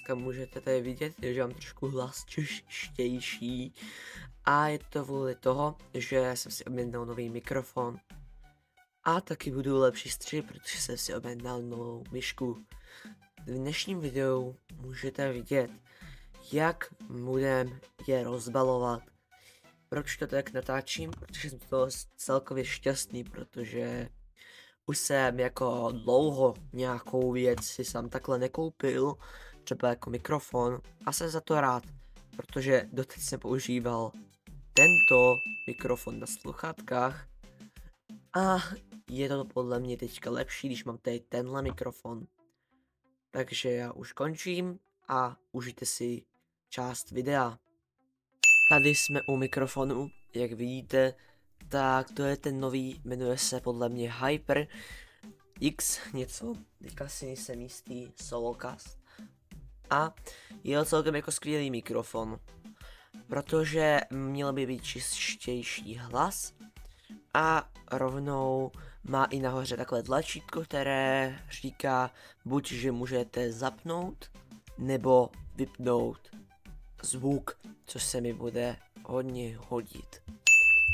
dneska můžete tady vidět, že mám trošku hlas češtější a je to kvůli toho, že jsem si objednal nový mikrofon a taky budu lepší střih, protože jsem si objednal novou myšku. V dnešním videu můžete vidět, jak budem je rozbalovat. Proč to tak natáčím? Protože jsem to celkově šťastný, protože už jsem jako dlouho nějakou věc si sám takhle nekoupil, třeba jako mikrofon, a jsem za to rád, protože doteď jsem používal tento mikrofon na sluchátkách a je to podle mě teďka lepší, když mám tady tenhle mikrofon. Takže já už končím a užijte si část videa. Tady jsme u mikrofonu, jak vidíte, tak to je ten nový, jmenuje se podle mě Hyper X něco, teďka si nejsem jistý, Solocast. A je to celkem jako skvělý mikrofon, protože měl by být čistější hlas a rovnou má i nahoře takové tlačítko, které říká buď, že můžete zapnout nebo vypnout zvuk, což se mi bude hodně hodit.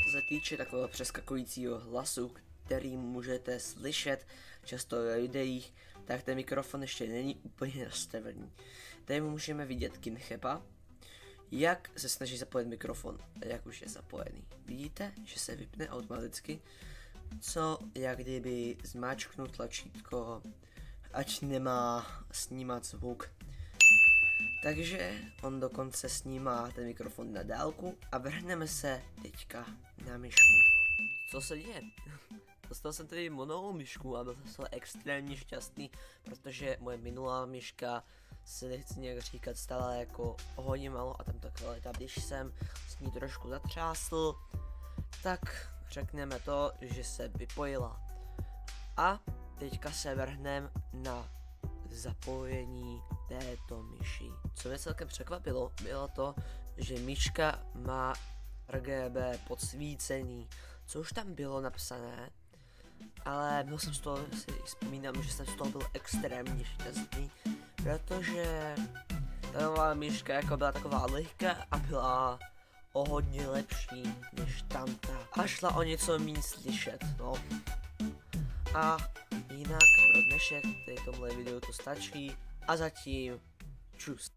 Co se týče takového přeskakujícího hlasu, který můžete slyšet často ve videích, tak ten mikrofon ještě není úplně nastavený. Tady můžeme vidět Kincheba, jak se snaží zapojit mikrofon a jak už je zapojený. Vidíte, že se vypne automaticky, co jak kdyby zmáčknu tlačítko, ať nemá snímat zvuk. Takže on dokonce snímá ten mikrofon na dálku a vrhneme se teďka na myšku. Co se děje? Dostal jsem tady novou myšku a byl jsem extrémně šťastný, protože moje minulá myška se nechci nějak říkat stála jako hodně malo a tam ta kvalita, když jsem s ní trošku zatřásl, tak řekneme to, že se vypojila. A teďka se vrhneme na zapojení této myši. Co mě celkem překvapilo, bylo to, že myška má RGB podsvícení, co už tam bylo napsané, ale byl jsem z toho, si vzpomínám, že jsem z toho byl extrémně šťastný, protože ta nová myška jako byla taková lehká a byla o hodně lepší než tamta a šla o něco méně slyšet, no. A jinak pro dnešek, tady tomhle videu to stačí a zatím čus.